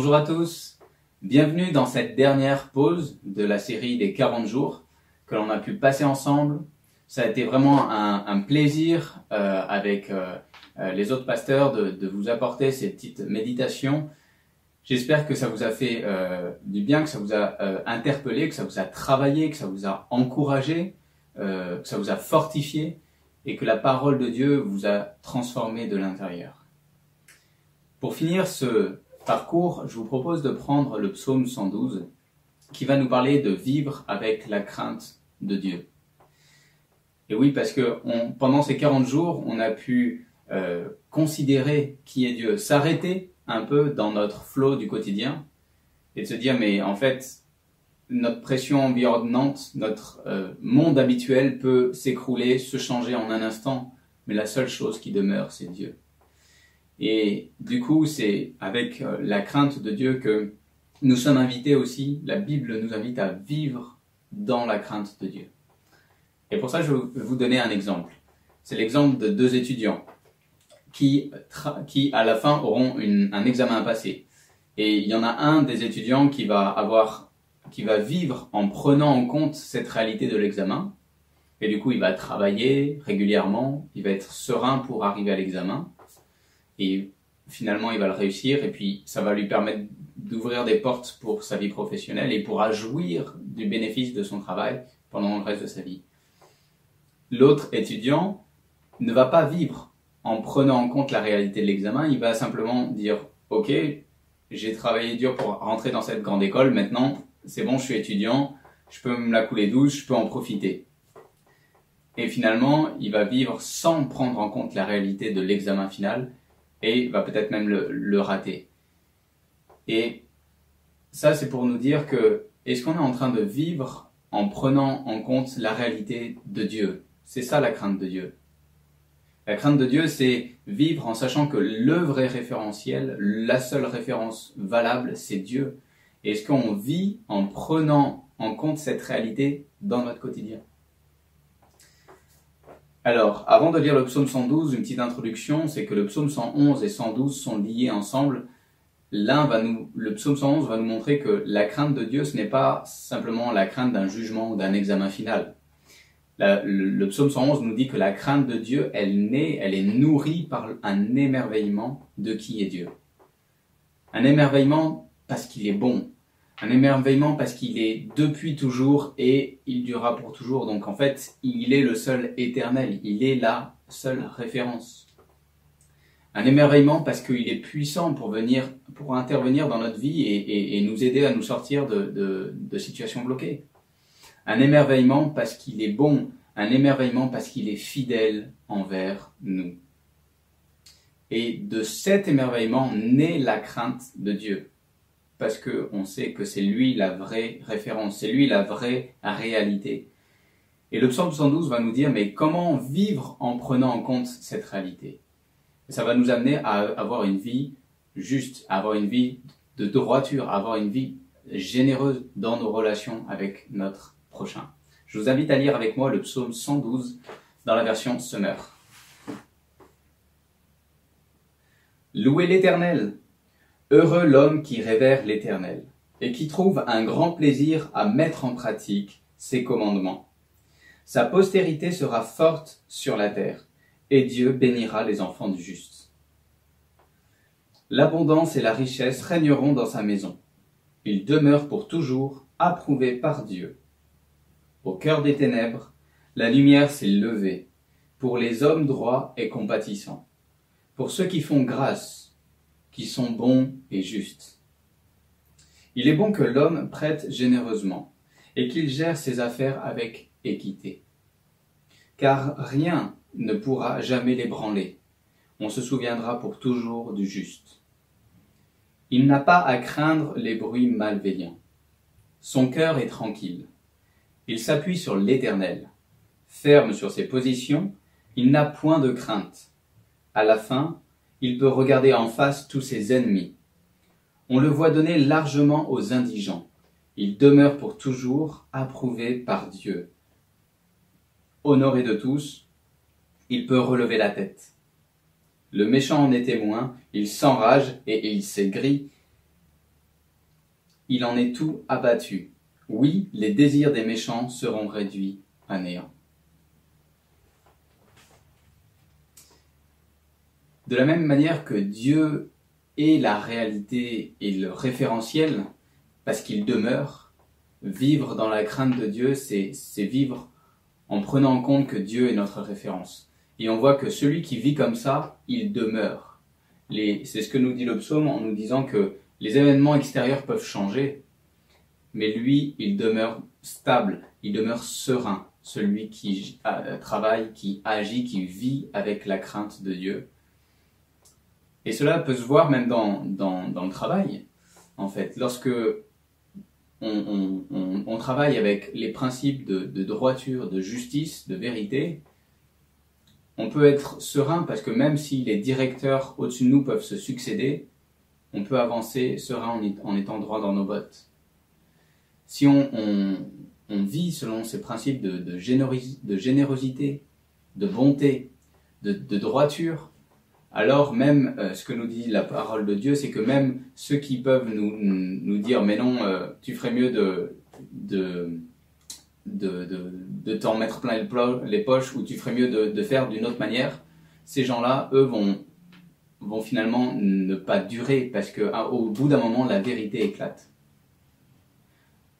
Bonjour à tous, bienvenue dans cette dernière pause de la série des 40 jours que l'on a pu passer ensemble. Ça a été vraiment un plaisir avec les autres pasteurs de vous apporter ces petites méditations. J'espère que ça vous a fait du bien, que ça vous a interpellé, que ça vous a travaillé, que ça vous a encouragé, que ça vous a fortifié et que la parole de Dieu vous a transformé de l'intérieur. Pour finir ce parcours, je vous propose de prendre le psaume 112 qui va nous parler de vivre avec la crainte de Dieu. Et oui, parce que pendant ces 40 jours, on a pu considérer qui est Dieu, s'arrêter un peu dans notre flot du quotidien et de se dire, mais en fait, notre pression environnante, notre monde habituel peut s'écrouler, se changer en un instant, mais la seule chose qui demeure, c'est Dieu. Et du coup, c'est avec la crainte de Dieu que nous sommes invités aussi, la Bible nous invite à vivre dans la crainte de Dieu. Et pour ça, je vais vous donner un exemple. C'est l'exemple de deux étudiants qui à la fin auront un examen à passer. Et il y en a un des étudiants qui va vivre en prenant en compte cette réalité de l'examen. Et du coup, il va travailler régulièrement, il va être serein pour arriver à l'examen. Et finalement, il va le réussir et puis ça va lui permettre d'ouvrir des portes pour sa vie professionnelle et pourra jouir du bénéfice de son travail pendant le reste de sa vie. L'autre étudiant ne va pas vivre en prenant en compte la réalité de l'examen, il va simplement dire « Ok, j'ai travaillé dur pour rentrer dans cette grande école, maintenant c'est bon, je suis étudiant, je peux me la couler douce, je peux en profiter. » Et finalement, il va vivre sans prendre en compte la réalité de l'examen final et va peut-être même le rater. Et ça, c'est pour nous dire que, est-ce qu'on est en train de vivre en prenant en compte la réalité de Dieu? C'est ça la crainte de Dieu. La crainte de Dieu, c'est vivre en sachant que le vrai référentiel, la seule référence valable, c'est Dieu. Et est-ce qu'on vit en prenant en compte cette réalité dans notre quotidien? Alors, avant de lire le psaume 112, une petite introduction, c'est que le psaume 111 et 112 sont liés ensemble. Le psaume 111 va nous montrer que la crainte de Dieu, ce n'est pas simplement la crainte d'un jugement ou d'un examen final. Le psaume 111 nous dit que la crainte de Dieu, elle est nourrie par un émerveillement de qui est Dieu. Un émerveillement parce qu'il est bon. Un émerveillement parce qu'il est depuis toujours et il durera pour toujours. Donc en fait, il est le seul éternel. Il est la seule référence. Un émerveillement parce qu'il est puissant pour intervenir dans notre vie et nous aider à nous sortir de situations bloquées. Un émerveillement parce qu'il est bon. Un émerveillement parce qu'il est fidèle envers nous. Et de cet émerveillement naît la crainte de Dieu. Parce qu'on sait que c'est lui la vraie référence, c'est lui la vraie réalité. Et le psaume 112 va nous dire, mais comment vivre en prenant en compte cette réalité? Et ça va nous amener à avoir une vie juste, à avoir une vie de droiture, à avoir une vie généreuse dans nos relations avec notre prochain. Je vous invite à lire avec moi le psaume 112 dans la version Summer. Louez l'Éternel! Heureux l'homme qui révère l'Éternel et qui trouve un grand plaisir à mettre en pratique ses commandements. Sa postérité sera forte sur la terre et Dieu bénira les enfants du juste. L'abondance et la richesse régneront dans sa maison. Il demeure pour toujours, approuvé par Dieu. Au cœur des ténèbres, la lumière s'est levée pour les hommes droits et compatissants, pour ceux qui font grâce, qui sont bons et justes. Il est bon que l'homme prête généreusement et qu'il gère ses affaires avec équité. Car rien ne pourra jamais l'ébranler. On se souviendra pour toujours du juste. Il n'a pas à craindre les bruits malveillants. Son cœur est tranquille. Il s'appuie sur l'Éternel. Ferme sur ses positions, il n'a point de crainte. À la fin, il peut regarder en face tous ses ennemis. On le voit donner largement aux indigents. Il demeure pour toujours, approuvé par Dieu. Honoré de tous, il peut relever la tête. Le méchant en est témoin, il s'enrage et il s'aigrit. il en est tout abattu. Oui, les désirs des méchants seront réduits à néant. De la même manière que Dieu est la réalité et le référentiel, parce qu'il demeure, vivre dans la crainte de Dieu, c'est vivre en prenant en compte que Dieu est notre référence. Et on voit que celui qui vit comme ça, il demeure. C'est ce que nous dit le psaume en nous disant que les événements extérieurs peuvent changer, mais lui, il demeure stable, il demeure serein, celui qui travaille, qui agit, qui vit avec la crainte de Dieu. Et cela peut se voir même dans le travail, en fait. Lorsque on travaille avec les principes de droiture, de justice, de vérité, on peut être serein parce que même si les directeurs au-dessus de nous peuvent se succéder, on peut avancer serein en étant droit dans nos bottes. Si on vit selon ces principes de générosité, de bonté, de droiture, alors même ce que nous dit la parole de Dieu, c'est que même ceux qui peuvent nous dire « mais non, tu ferais mieux de t'en mettre plein les poches ou tu ferais mieux de faire d'une autre manière », ces gens-là, eux, vont finalement ne pas durer parce qu'au bout d'un moment, la vérité éclate.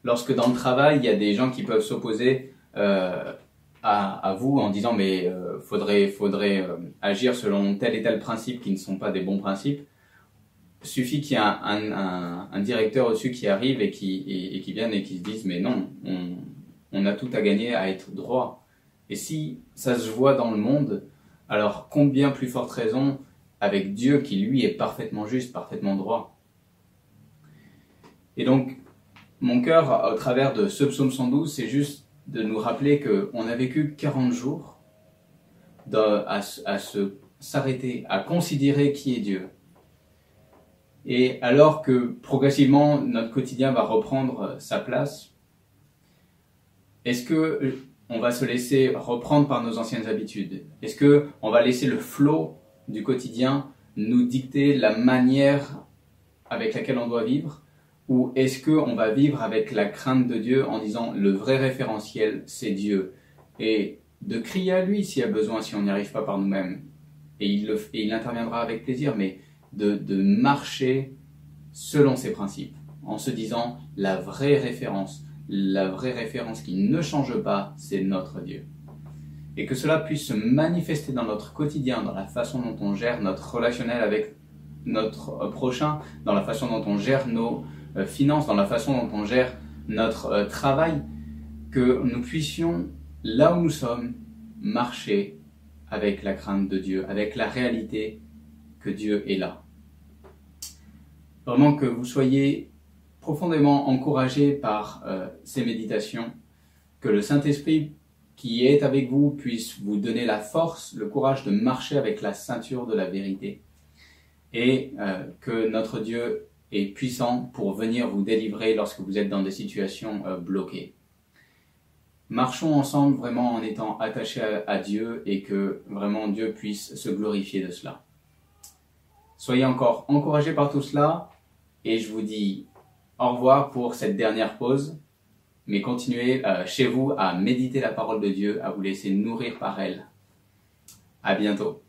Lorsque dans le travail, il y a des gens qui peuvent s'opposer à vous en disant mais faudrait agir selon tel et tel principe qui ne sont pas des bons principes. Il suffit qu'il y ait un directeur au-dessus qui arrive et qui vienne et qui se dise mais non, on a tout à gagner à être droit. Et si ça se voit dans le monde, alors combien plus forte raison avec Dieu qui lui est parfaitement juste, parfaitement droit. Et donc mon cœur au travers de ce psaume 112, c'est juste de nous rappeler qu'on a vécu 40 jours à s'arrêter, à considérer qui est Dieu. Et alors que progressivement notre quotidien va reprendre sa place, est-ce que on va se laisser reprendre par nos anciennes habitudes? Est-ce que on va laisser le flot du quotidien nous dicter la manière avec laquelle on doit vivre? Ou est-ce qu'on va vivre avec la crainte de Dieu en disant le vrai référentiel, c'est Dieu, et de crier à lui s'il y a besoin, si on n'y arrive pas par nous-mêmes, et il interviendra avec plaisir, mais de marcher selon ses principes, en se disant la vraie référence qui ne change pas, c'est notre Dieu. Et que cela puisse se manifester dans notre quotidien, dans la façon dont on gère notre relationnel avec notre prochain, dans la façon dont on gère nos finances, dans la façon dont on gère notre travail, que nous puissions, là où nous sommes, marcher avec la crainte de Dieu, avec la réalité que Dieu est là. Vraiment que vous soyez profondément encouragés par ces méditations, que le Saint-Esprit qui est avec vous puisse vous donner la force, le courage de marcher avec la ceinture de la vérité, et que notre Dieu est puissant pour venir vous délivrer lorsque vous êtes dans des situations bloquées. Marchons ensemble vraiment en étant attachés à Dieu et que vraiment Dieu puisse se glorifier de cela. Soyez encore encouragés par tout cela et je vous dis au revoir pour cette dernière pause, mais continuez chez vous à méditer la parole de Dieu, à vous laisser nourrir par elle. À bientôt.